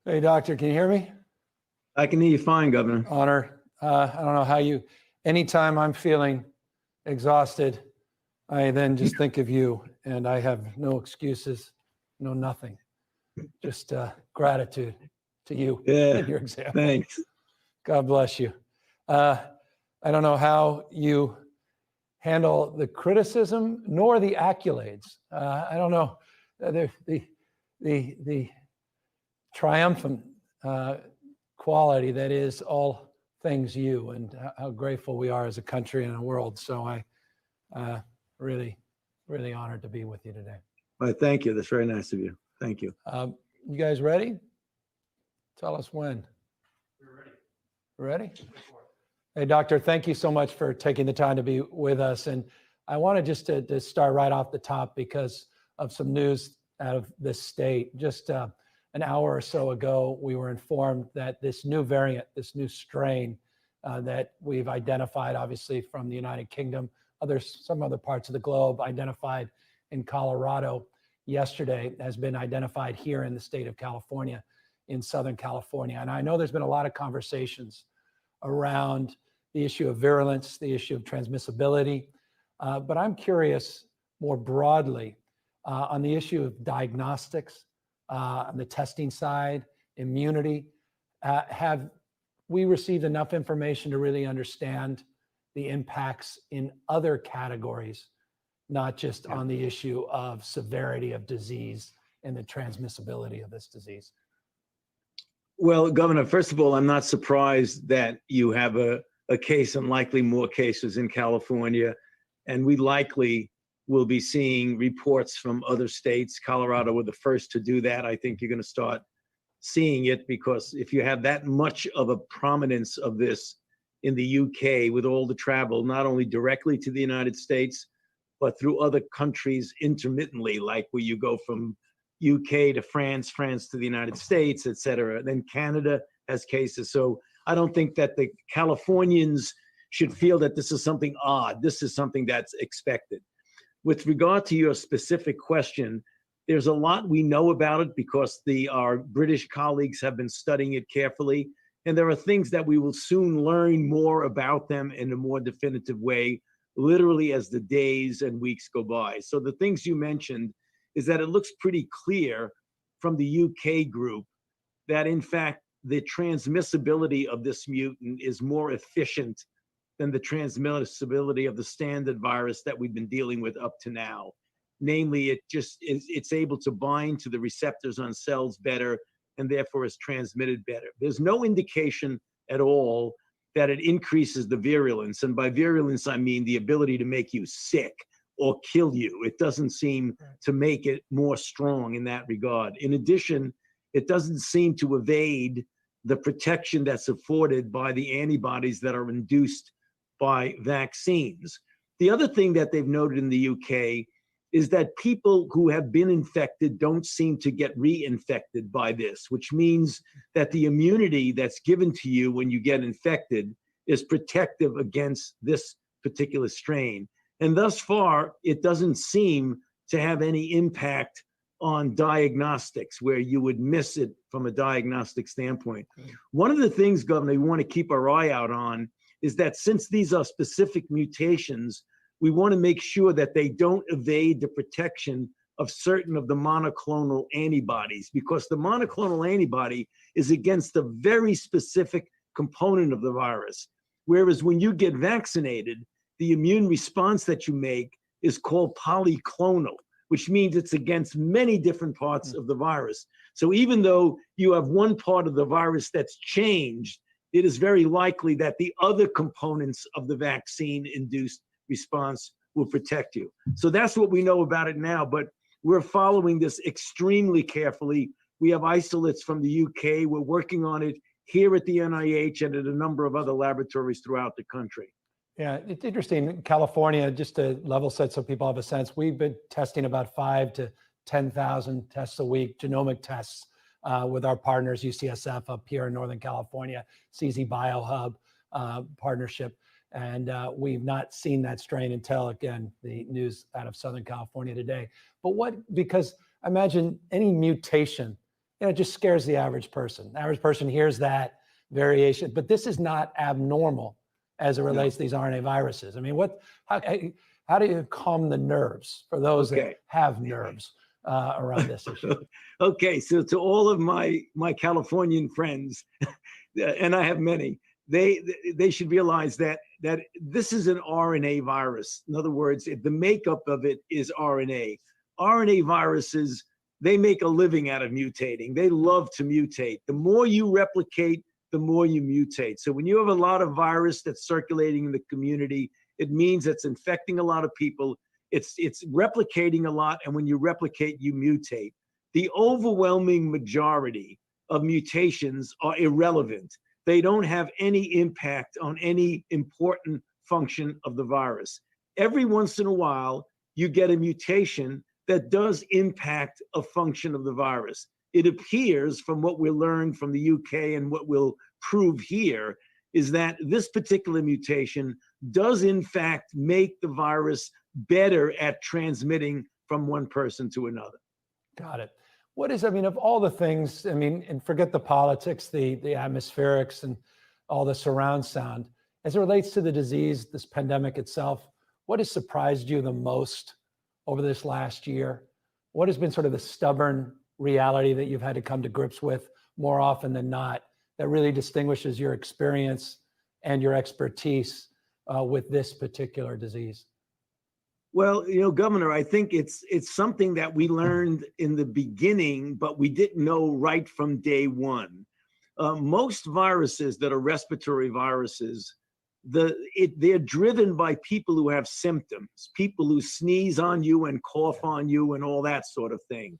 Hey, doctor, can you hear me? I can hear you fine, Governor. Honor. I don't know how you, anytime I'm feeling exhausted, I then just think of you, and I have no excuses, no nothing. Just gratitude to you and your example. Thanks. God bless you. I don't know how you handle the criticism nor the accolades. I don't know the triumphant quality that is all things you, and how grateful we are as a country and a world. So I really honored to be with you today. Well, thank you. That's very nice of you. Thank you. You guys ready? Tell us when. We're ready. Ready? Hey, doctor, thank you so much for taking the time to be with us. And I wanted just to start right off the top because of some news out of this state. Just an hour or so ago, we were informed that this new variant, this new strain that we've identified, obviously from the United Kingdom, some other parts of the globe, identified in Colorado yesterday, has been identified here in the state of California, in Southern California. And I know there's been a lot of conversations around the issue of virulence, the issue of transmissibility, but I'm curious more broadly on the issue of diagnostics, on the testing side, immunity. Have we received enough information to really understand the impacts in other categories, not just on the issue of severity of disease and the transmissibility of this disease? Well, Governor, first of all, I'm not surprised that you have a case and likely more cases in California, and we likely will be seeing reports from other states. Colorado were the first to do that. I think you're going to start seeing it because if you have that much of a prominence of this in the UK with all the travel, not only directly to the United States, but through other countries intermittently, like where you go from UK to France, France to the United States, et cetera. Then Canada has cases. So I don't think that the Californians should feel that this is something odd. This is something that's expected. With regard to your specific question, there's a lot we know about it because our British colleagues have been studying it carefully. And there are things that we will soon learn more about them in a more definitive way, literally as the days and weeks go by. So the things you mentioned is that it looks pretty clear from the UK group that, in fact, the transmissibility of this mutant is more efficient than the transmissibility of the standard virus that we've been dealing with up to now. Namely, it's able to bind to the receptors on cells better and therefore is transmitted better. There's no indication at all that it increases the virulence. And by virulence, I mean the ability to make you sick or kill you. It doesn't seem to make it more strong in that regard. In addition, it doesn't seem to evade the protection that's afforded by the antibodies that are induced by vaccines. The other thing that they've noted in the UK is that people who have been infected don't seem to get reinfected by this, which means that the immunity that's given to you when you get infected is protective against this particular strain. And thus far, it doesn't seem to have any impact on diagnostics where you would miss it from a diagnostic standpoint. One of the things, Governor, we want to keep our eye out on is that since these are specific mutations, we want to make sure that they don't evade the protection of certain of the monoclonal antibodies, because the monoclonal antibody is against a very specific component of the virus. Whereas when you get vaccinated, the immune response that you make is called polyclonal, which means it's against many different parts of the virus. So even though you have one part of the virus that's changed, it is very likely that the other components of the vaccine-induced response will protect you. So that's what we know about it now, but we're following this extremely carefully. We have isolates from the UK. We're working on it here at the NIH and at a number of other laboratories throughout the country. Yeah, it's interesting. California, just to level set so people have a sense, we've been testing about 5,000 to 10,000 tests a week, genomic tests, with our partners, UCSF up here in Northern California, CZ BioHub partnership. And we've not seen that strain until, again, the news out of Southern California today. But because imagine any mutation it just scares the average person. The average person hears that variation, but this is not abnormal as it relates to these RNA viruses. I mean, how do you calm the nerves for those that have nerves around this issue? Okay, so to all of my Californian friends, and I have many, they should realize that this is an RNA virus. In other words, the makeup of it is RNA. RNA viruses, they make a living out of mutating. They love to mutate. The more you replicate, the more you mutate. So when you have a lot of virus that's circulating in the community, it means it's infecting a lot of people. It's replicating a lot, and when you replicate, you mutate. The overwhelming majority of mutations are irrelevant. They don't have any impact on any important function of the virus. Every once in a while, you get a mutation that does impact a function of the virus. It appears, from what we learned from the UK and what we'll prove here, is that this particular mutation does in fact make the virus better at transmitting from one person to another. Got it. What is, I mean, of all the things, I mean, and forget the politics, the atmospherics and all the surround sound, as it relates to the disease, this pandemic itself, what has surprised you the most over this last year? What has been sort of the stubborn reality that you've had to come to grips with more often than not that really distinguishes your experience and your expertise with this particular disease? Well, Governor, I think it's something that we learned in the beginning, but we didn't know right from day one. Most viruses that are respiratory viruses, they're driven by people who have symptoms, people who sneeze on you and cough on you and all that sort of thing.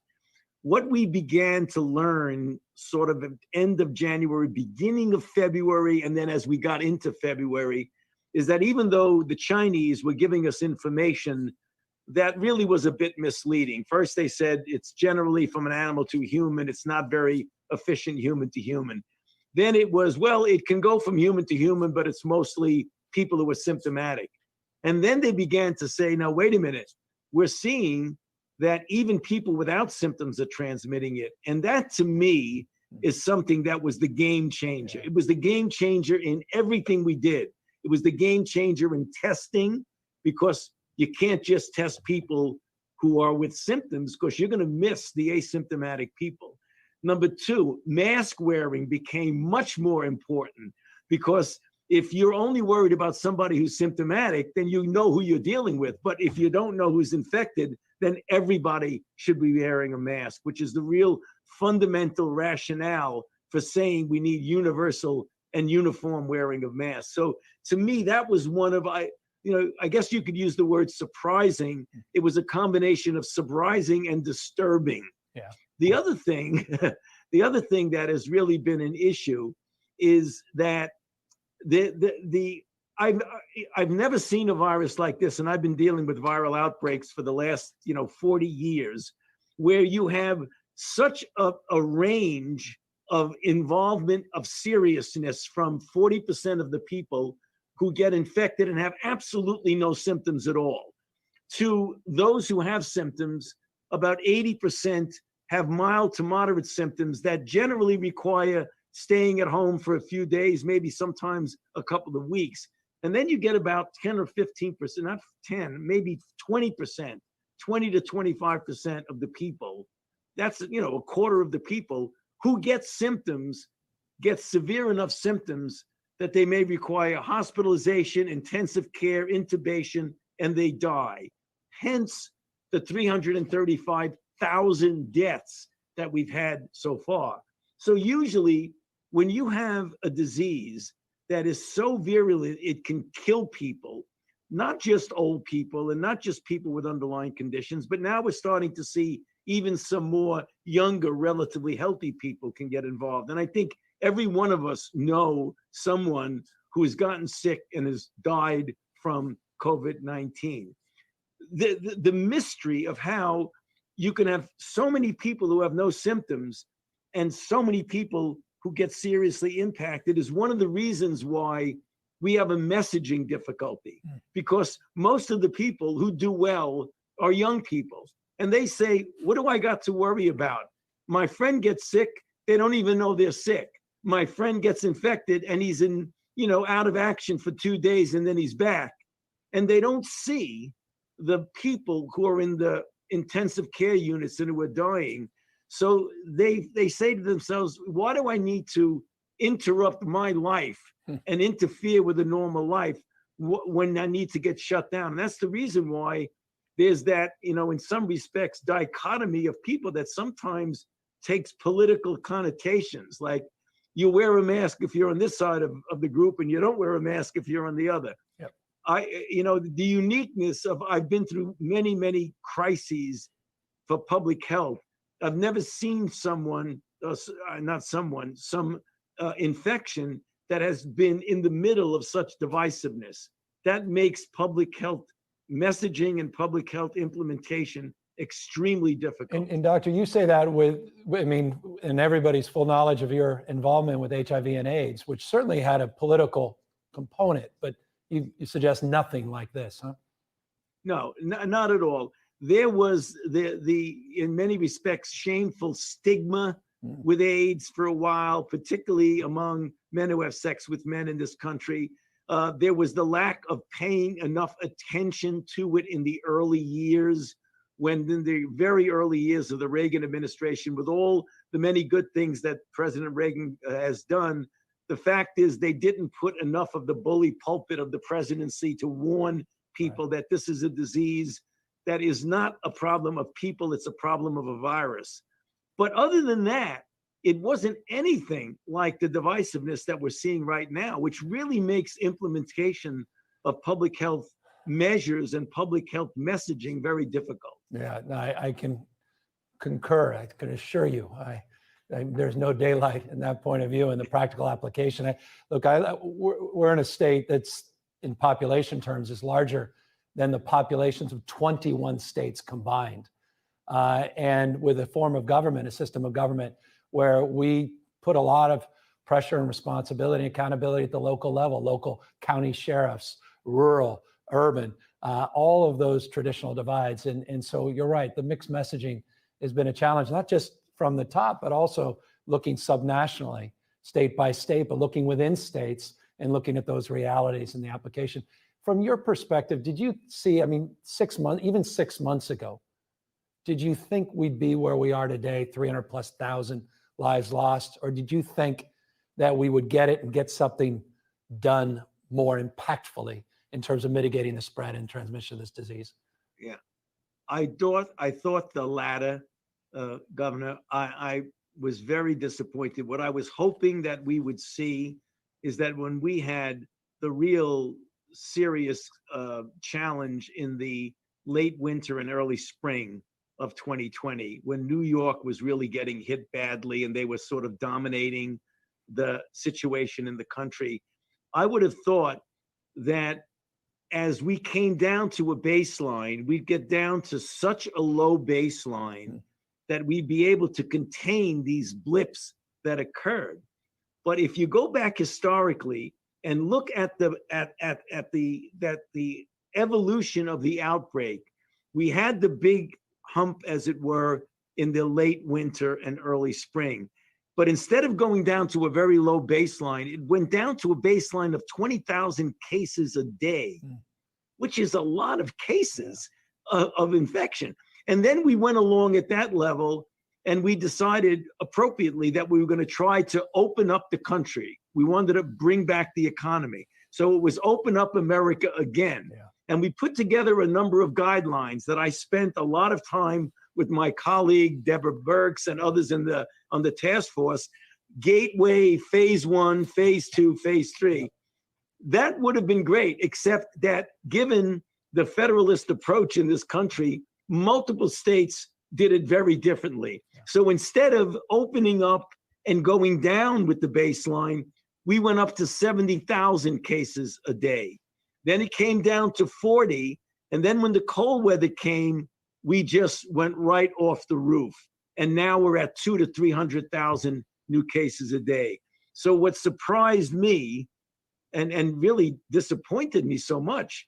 What we began to learn sort of at the end of January, beginning of February, and then as we got into February, is that even though the Chinese were giving us information that really was a bit misleading. First, they said it's generally from an animal to human. It's not very efficient human to human. Then it was, well, it can go from human to human, but it's mostly people who are symptomatic. And then they began to say, now, wait a minute, we're seeing that even people without symptoms are transmitting it. And that, to me, is something that was the game changer. It was the game changer in everything we did. It was the game changer in testing, because you can't just test people who are with symptoms, because you're going to miss the asymptomatic people. Number two, mask wearing became much more important, because if you're only worried about somebody who's symptomatic, then you know who you're dealing with. But if you don't know who's infected, then everybody should be wearing a mask, which is the real fundamental rationale for saying we need universal and uniform wearing of masks. So to me, that was one of, I guess you could use the word surprising. It was a combination of surprising and disturbing. Yeah. The other thing that has really been an issue is that I've never seen a virus like this, and I've been dealing with viral outbreaks for the last 40 years, where you have such a range of involvement of seriousness from 40% of the people who get infected and have absolutely no symptoms at all, to those who have symptoms. About 80% have mild to moderate symptoms that generally require staying at home for a few days, maybe sometimes a couple of weeks. And then you get about 10 or 15%, not 10, maybe 20%, 20 to 25% of the people. That's, a quarter of the people who get symptoms, get severe enough symptoms that they may require hospitalization, intensive care, intubation, and they die. Hence the 335,000 deaths that we've had so far. So usually when you have a disease that is so virulent, it can kill people, not just old people and not just people with underlying conditions, but now we're starting to see even some more younger, relatively healthy people can get involved. And I think every one of us know someone who has gotten sick and has died from COVID-19. The mystery of how you can have so many people who have no symptoms and so many people who get seriously impacted is one of the reasons why we have a messaging difficulty, because most of the people who do well are young people. And they say, what do I got to worry about? My friend gets sick, they don't even know they're sick. My friend gets infected and he's out of action for 2 days and then he's back. And they don't see the people who are in the intensive care units and who are dying. So they say to themselves, why do I need to interrupt my life and interfere with a normal life when I need to get shut down? And that's the reason why there's that, in some respects, dichotomy of people that sometimes takes political connotations. Like, you wear a mask if you're on this side of the group, and you don't wear a mask if you're on the other. Yep. The uniqueness of, I've been through many, many crises for public health. I've never seen some infection that has been in the middle of such divisiveness. That makes public health messaging and public health implementation extremely difficult. And Doctor, you say that in everybody's full knowledge of your involvement with HIV and AIDS, which certainly had a political component, but you suggest nothing like this, huh? No, not at all. There was the in many respects, shameful stigma with AIDS for a while, particularly among men who have sex with men in this country. There was the lack of paying enough attention to it in the early years, when in the very early years of the Reagan administration, with all the many good things that President Reagan has done, the fact is they didn't put enough of the bully pulpit of the presidency to warn people that this is a disease that is not a problem of people, it's a problem of a virus. But other than that, it wasn't anything like the divisiveness that we're seeing right now, which really makes implementation of public health measures and public health messaging very difficult. Yeah, I can concur. I can assure you, there's no daylight in that point of view in the practical application. We're in a state that's, in population terms, is larger than the populations of 21 states combined. And with a form of government, a system of government, where we put a lot of pressure and responsibility and accountability at the local level, local county sheriffs, rural, urban, all of those traditional divides. And so you're right, the mixed messaging has been a challenge, not just from the top, but also looking subnationally, state by state, but looking within states and looking at those realities in the application. From your perspective, did you see, 6 months, even 6 months ago, did you think we'd be where we are today, 300,000+ lives lost? Or did you think that we would get it and get something done more impactfully in terms of mitigating the spread and transmission of this disease? Yeah, I thought the latter, Governor. I was very disappointed. What I was hoping that we would see is that when we had the real serious challenge in the late winter and early spring of 2020, when New York was really getting hit badly and they were sort of dominating the situation in the country, I would have thought that as we came down to a baseline, we'd get down to such a low baseline that we'd be able to contain these blips that occurred. But if you go back historically and look at the evolution of the outbreak, we had the big hump, as it were, in the late winter and early spring. But instead of going down to a very low baseline, it went down to a baseline of 20,000 cases a day, which is a lot of cases of infection. And then we went along at that level and we decided appropriately that we were going to try to open up the country. We wanted to bring back the economy. So it was open up America again. Yeah. And we put together a number of guidelines that I spent a lot of time with my colleague, Deborah Birx, and others on the task force. Gateway, phase 1, phase 2, phase 3. That would have been great, except that given the federalist approach in this country, multiple states did it very differently. Yeah. So instead of opening up and going down with the baseline, we went up to 70,000 cases a day. Then it came down to 40. And then when the cold weather came, we just went right off the roof. And now we're at 200,000 to 300,000 new cases a day. So what surprised me and really disappointed me so much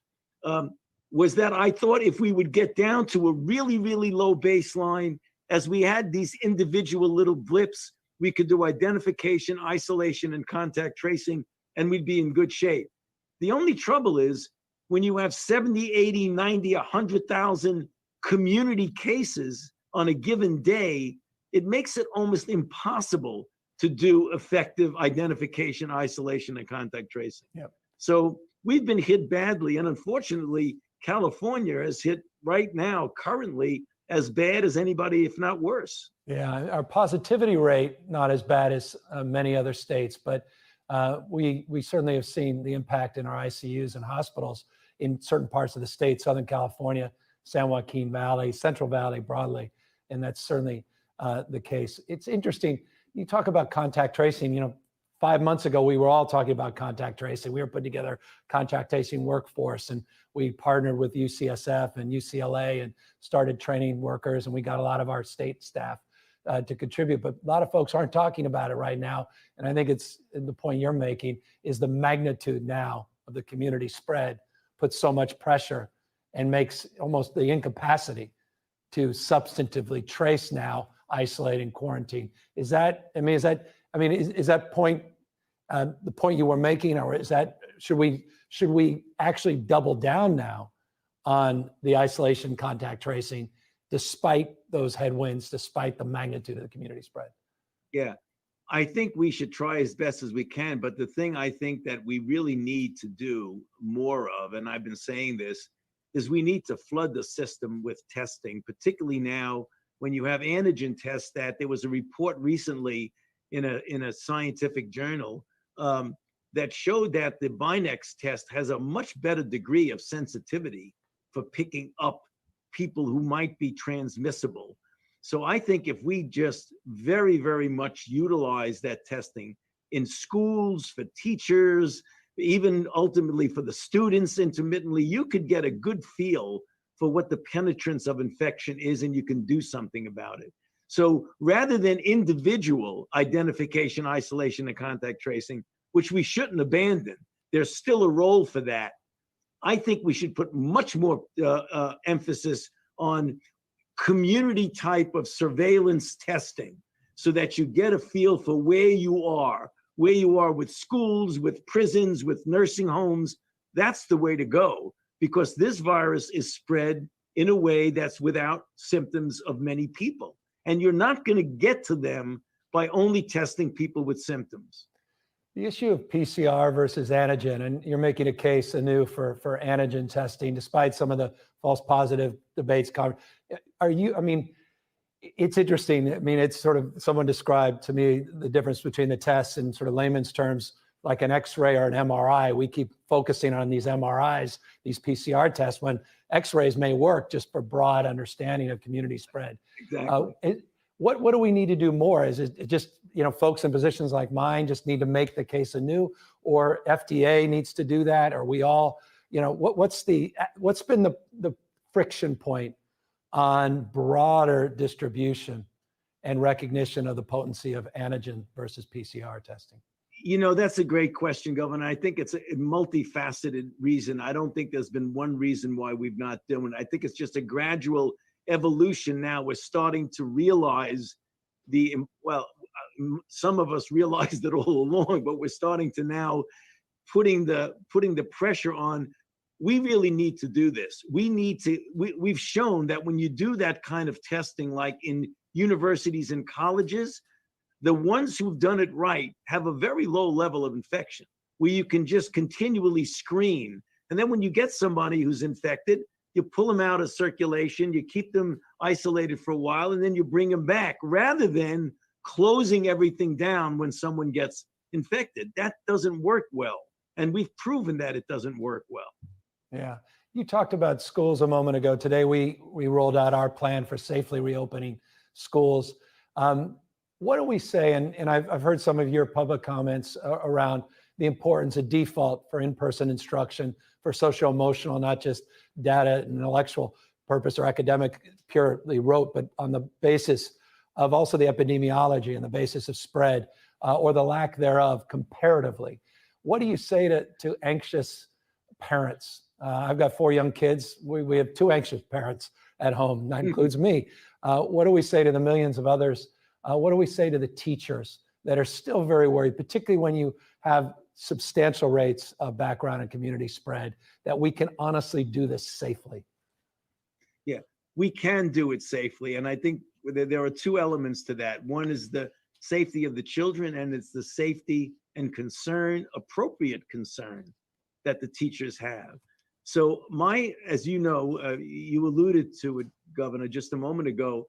was that I thought if we would get down to a really, really low baseline as we had these individual little blips, we could do identification, isolation, and contact tracing, and we'd be in good shape. The only trouble is when you have 70, 80, 90, 100,000 community cases on a given day, it makes it almost impossible to do effective identification, isolation, and contact tracing. Yep. So we've been hit badly. And unfortunately, California is hit right now, currently, as bad as anybody, if not worse. Yeah, our positivity rate, not as bad as many other states, but we certainly have seen the impact in our ICUs and hospitals in certain parts of the state, Southern California, San Joaquin Valley, Central Valley broadly, and that's certainly the case. It's interesting, you talk about contact tracing, 5 months ago, we were all talking about contact tracing. We were putting together contact tracing workforce, and we partnered with UCSF and UCLA and started training workers, and we got a lot of our state staff to contribute, but a lot of folks aren't talking about it right now. And I think it's the point you're making is the magnitude now of the community spread puts so much pressure and makes almost the incapacity to substantively trace now, isolate and quarantine. Is that point the point you were making, or is that should we actually double down now on the isolation contact tracing despite those headwinds, despite the magnitude of the community spread? Yeah, I think we should try as best as we can. But the thing I think that we really need to do more of, and I've been saying this, is we need to flood the system with testing, particularly now when you have antigen tests. That there was a report recently in a scientific journal that showed that the Binex test has a much better degree of sensitivity for picking up people who might be transmissible. So I think if we just very, very much utilize that testing in schools, for teachers, even ultimately for the students intermittently, you could get a good feel for what the penetrance of infection is, and you can do something about it. So rather than individual identification, isolation, and contact tracing, which we shouldn't abandon, there's still a role for that. I think we should put much more emphasis on community type of surveillance testing so that you get a feel for where you are with schools, with prisons, with nursing homes. That's the way to go, because this virus is spread in a way that's without symptoms of many people. And you're not going to get to them by only testing people with symptoms. The issue of PCR versus antigen, and you're making a case anew for antigen testing, despite some of the false positive debates. It's interesting. It's sort of, someone described to me the difference between the tests in sort of layman's terms, like an X-ray or an MRI. We keep focusing on these MRIs, these PCR tests, when X-rays may work just for broad understanding of community spread. Exactly. What do we need to do more? Is it just, folks in positions like mine just need to make the case anew, or FDA needs to do that? Or we all, what's been the friction point on broader distribution and recognition of the potency of antigen versus PCR testing? That's a great question, Governor. I think it's a multifaceted reason. I don't think there's been one reason why we've not done it. I think it's just a gradual evolution. Now we're starting to realize some of us realized it all along, but we're starting to now putting the pressure on. We really need to do this. We've shown that when you do that kind of testing, like in universities and colleges, the ones who've done it right have a very low level of infection, where you can just continually screen. And then when you get somebody who's infected, you pull them out of circulation, you keep them isolated for a while, and then you bring them back, rather than closing everything down when someone gets infected. That doesn't work well. And we've proven that it doesn't work well. Yeah. You talked about schools a moment ago. Today, we rolled out our plan for safely reopening schools. What do we say? And I've heard some of your public comments around the importance of default for in-person instruction, for social-emotional, not just data and intellectual purpose or academic purely rote, but on the basis of also the epidemiology and the basis of spread or the lack thereof comparatively. What do you say to anxious parents? I've got 4 young kids. We have 2 anxious parents at home. That includes me. What do we say to the millions of others? What do we say to the teachers that are still very worried, particularly when you have substantial rates of background and community spread, that we can honestly do this safely? Yeah, we can do it safely. And I think there are two elements to that. One is the safety of the children, and it's the safety and concern, appropriate concern, that the teachers have. So as you know, you alluded to it, Governor, just a moment ago,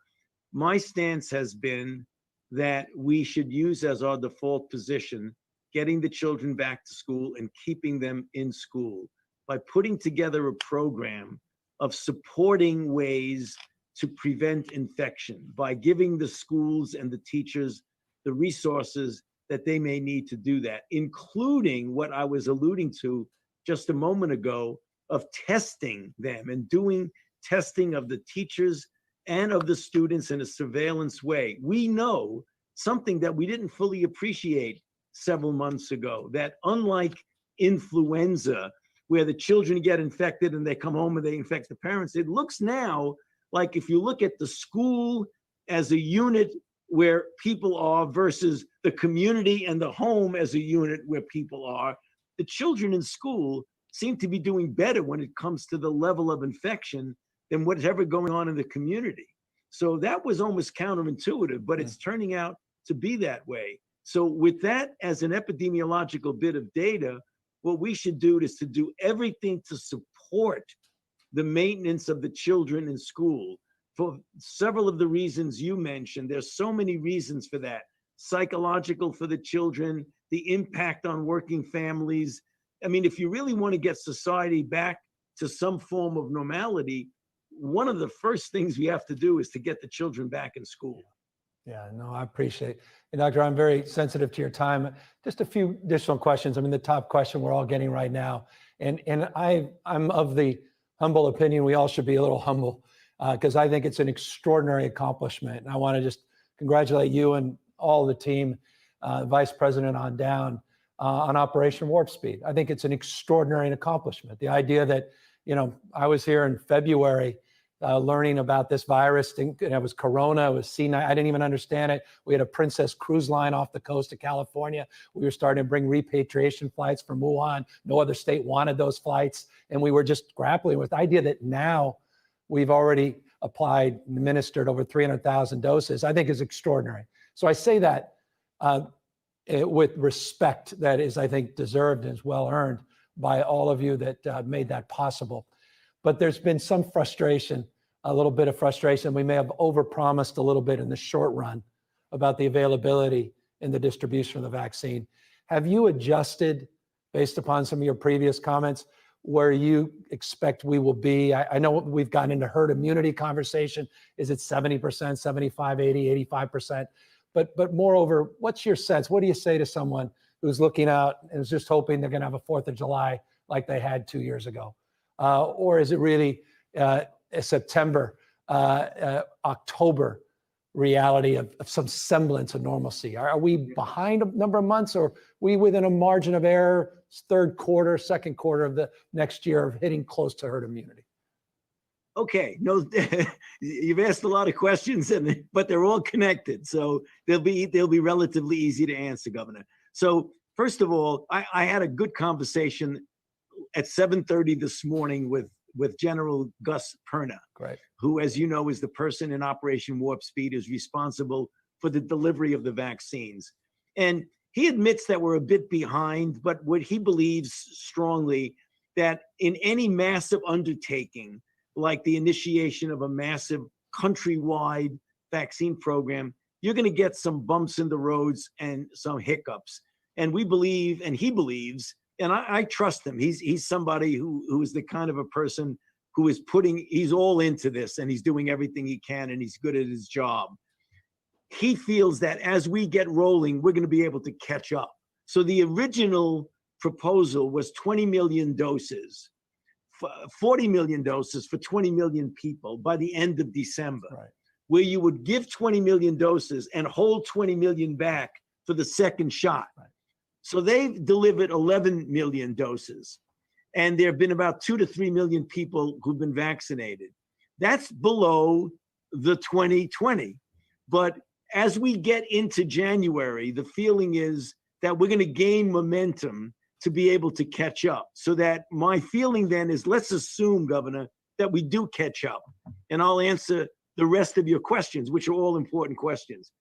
my stance has been that we should use as our default position getting the children back to school and keeping them in school by putting together a program of supporting ways to prevent infection, by giving the schools and the teachers the resources that they may need to do that, including what I was alluding to just a moment ago of testing them and doing testing of the teachers and of the students in a surveillance way. We know something that we didn't fully appreciate several months ago, that unlike influenza, where the children get infected and they come home and they infect the parents, it looks now like, if you look at the school as a unit where people are versus the community and the home as a unit where people are, the children in school seem to be doing better when it comes to the level of infection than whatever going on in the community. So that was almost counterintuitive, but it's turning out to be that way. So with that as an epidemiological bit of data, what we should do is to do everything to support the maintenance of the children in school for several of the reasons you mentioned. There's so many reasons for that. Psychological for the children, the impact on working families. I mean, if you really want to get society back to some form of normality, one of the first things we have to do is to get the children back in school. Yeah, no, I appreciate it. And Doctor, I'm very sensitive to your time. Just a few additional questions. I mean, the top question we're all getting right now. And I'm of the humble opinion we all should be a little humble, because I think it's an extraordinary accomplishment. And I want to just congratulate you and all the team, Vice President on down, on Operation Warp Speed. I think it's an extraordinary accomplishment. The idea that, I was here in February learning about this virus. It was Corona, it was C9. I didn't even understand it. We had a Princess cruise line off the coast of California. We were starting to bring repatriation flights from Wuhan. No other state wanted those flights. And we were just grappling with the idea that now we've already administered over 300,000 doses, I think is extraordinary. So I say that with respect that is, I think, deserved and is well earned by all of you that made that possible. But there's been some frustration, a little bit of frustration. We may have overpromised a little bit in the short run about the availability and the distribution of the vaccine. Have you adjusted based upon some of your previous comments where you expect we will be? I know we've gotten into herd immunity conversation. Is it 70%, 75, 80, 85%? But moreover, what's your sense? What do you say to someone who's looking out and is just hoping they're going to have a 4th of July like they had 2 years ago? Or is it really a September, October reality of some semblance of normalcy? Are we behind a number of months, or are we within a margin of error, third quarter, second quarter of the next year of hitting close to herd immunity? Okay, no, you've asked a lot of questions, but they're all connected. So they'll be relatively easy to answer, Governor. So first of all, I had a good conversation at 7:30 this morning with General Gus Perna, who, as you know, is the person in Operation Warp Speed who's responsible for the delivery of the vaccines. And he admits that we're a bit behind, but what he believes strongly that in any massive undertaking, like the initiation of a massive countrywide vaccine program, you're going to get some bumps in the roads and some hiccups. And we believe, and he believes, and I trust him. He's somebody who is the kind of a person who is he's all into this, and he's doing everything he can, and he's good at his job. He feels that as we get rolling, we're going to be able to catch up. So the original proposal was 20 million doses, 40 million doses for 20 million people by the end of December, where you would give 20 million doses and hold 20 million back for the second shot. So they've delivered 11 million doses, and there have been about 2 to 3 million people who've been vaccinated. That's below the 2020. But as we get into January, the feeling is that we're going to gain momentum to be able to catch up. So that my feeling then is, let's assume, Governor, that we do catch up. And I'll answer the rest of your questions, which are all important questions.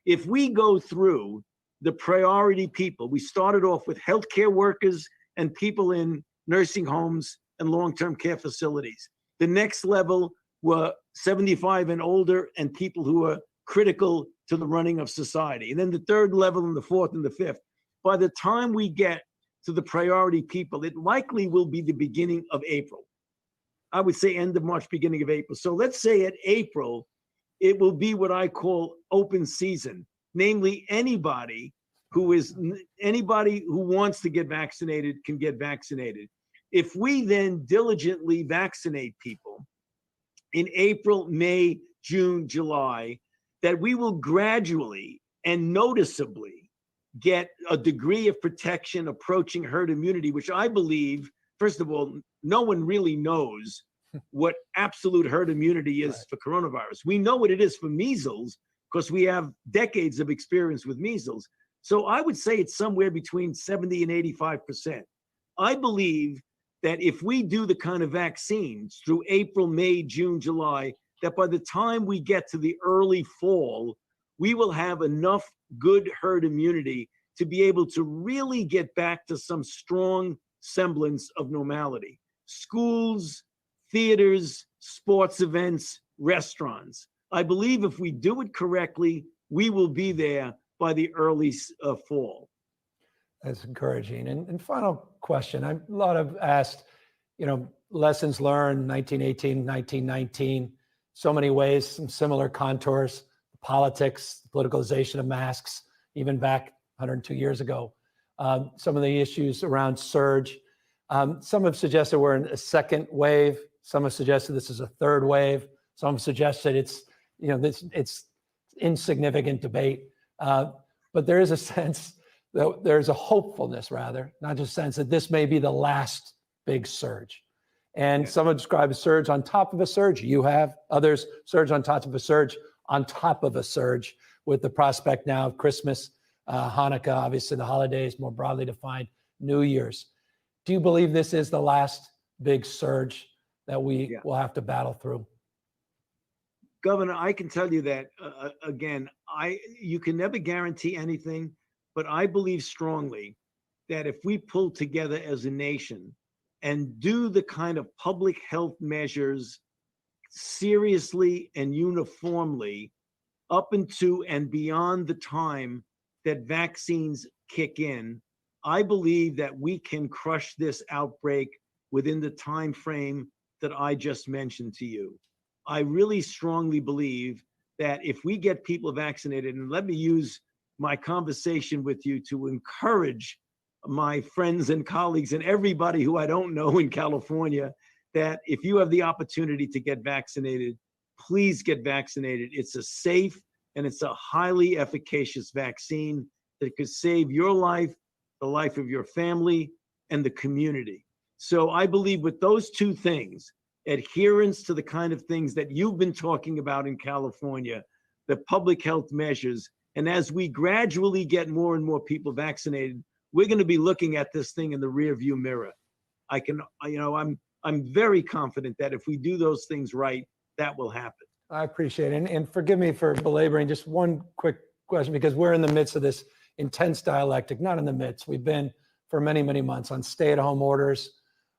If we go through the priority people, we started off with healthcare workers and people in nursing homes and long-term care facilities. The next level were 75 and older and people who are critical to the running of society. And then the third level and the fourth and the fifth. By the time we get to the priority people, it likely will be the beginning of April. I would say end of March, beginning of April. So let's say at April, it will be what I call open season, namely anybody who wants to get vaccinated can get vaccinated. If we then diligently vaccinate people in April, May, June, July, that we will gradually and noticeably get a degree of protection approaching herd immunity, which I believe, first of all, no one really knows what absolute herd immunity is for coronavirus. We know what it is for measles because we have decades of experience with measles. So I would say it's somewhere between 70 and 85%. I believe that if we do the kind of vaccines through April, May, June, July, that by the time we get to the early fall, we will have enough good herd immunity to be able to really get back to some strong semblance of normality. Schools, theaters, sports events, restaurants. I believe if we do it correctly, we will be there by the early fall. That's encouraging. And final question. A lot of asked, lessons learned, 1918, 1919, so many ways, some similar contours, politics, politicalization of masks, even back 102 years ago. Some of the issues around surge. Some have suggested we're in a second wave. Some have suggested this is a third wave. Some have suggested it's insignificant debate. But there is a sense that there's a hopefulness, rather, not just sense that this may be the last big surge. And some have described a surge on top of a surge. You have others surge on top of a surge on top of a surge, with the prospect now of Christmas, Hanukkah, obviously the holidays, more broadly defined, New Year's. Do you believe this is the last big surge that we will have to battle through? Governor, I can tell you that, again, you can never guarantee anything, but I believe strongly that if we pull together as a nation and do the kind of public health measures seriously and uniformly up into and beyond the time that vaccines kick in, I believe that we can crush this outbreak within the time frame that I just mentioned to you. I really strongly believe that if we get people vaccinated, and let me use my conversation with you to encourage my friends and colleagues and everybody who I don't know in California, that if you have the opportunity to get vaccinated, please get vaccinated. It's a safe and it's a highly efficacious vaccine that could save your life, the life of your family, and the community. So I believe with those two things, adherence to the kind of things that you've been talking about in California, the public health measures, and as we gradually get more and more people vaccinated, we're going to be looking at this thing in the rearview mirror. I'm very confident that if we do those things right, that will happen. I appreciate it. And forgive me for belaboring just one quick question, because we're in the midst of this intense dialectic, not in the midst. We've been for many, many months on stay-at-home orders,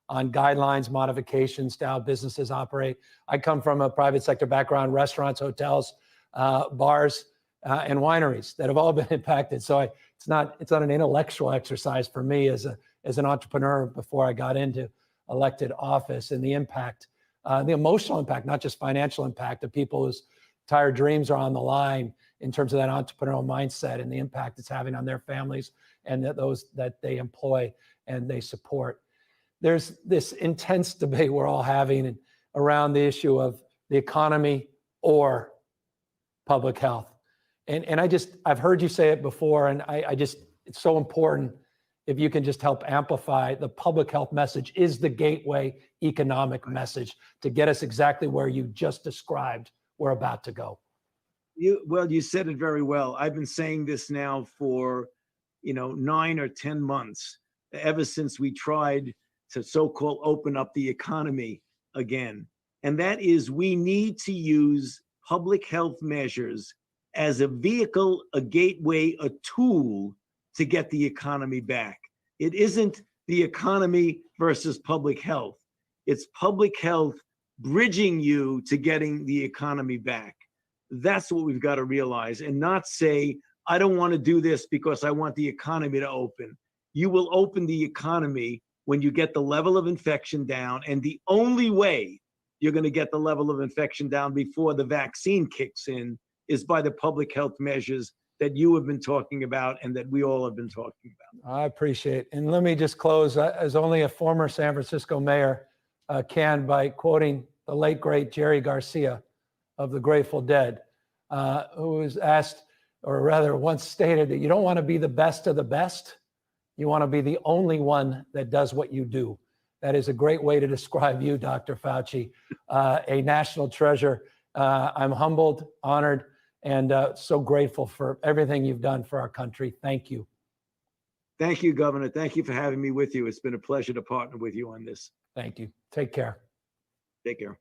on guidelines, modifications to how businesses operate. I come from a private sector background, restaurants, hotels, bars, and wineries that have all been impacted. So it's not an intellectual exercise for me as an entrepreneur before I got into elected office, and the impact, the emotional impact, not just financial impact, of people whose entire dreams are on the line in terms of that entrepreneurial mindset and the impact it's having on their families and those that they employ and they support. There's this intense debate we're all having around the issue of the economy or public health. And I've heard you say it before, and it's so important if you can just help amplify the public health message is the gateway economic message to get us exactly where you just described we're about to go. You said it very well. I've been saying this now for, 9 or 10 months, ever since we tried to so-called open up the economy again. And that is, we need to use public health measures as a vehicle, a gateway, a tool to get the economy back. It isn't the economy versus public health. It's public health bridging you to getting the economy back. That's what we've got to realize, and not say, I don't want to do this because I want the economy to open. You will open the economy when you get the level of infection down, and the only way you're going to get the level of infection down before the vaccine kicks in is by the public health measures that you have been talking about and that we all have been talking about. I appreciate it. And let me just close, as only a former San Francisco mayor can, by quoting the late, great Jerry Garcia of the Grateful Dead, who was asked, or rather once stated, that you don't want to be the best of the best. You want to be the only one that does what you do. That is a great way to describe you, Dr. Fauci, a national treasure. I'm humbled, honored, and so grateful for everything you've done for our country. Thank you. Thank you, Governor. Thank you for having me with you. It's been a pleasure to partner with you on this. Thank you. Take care. Take care.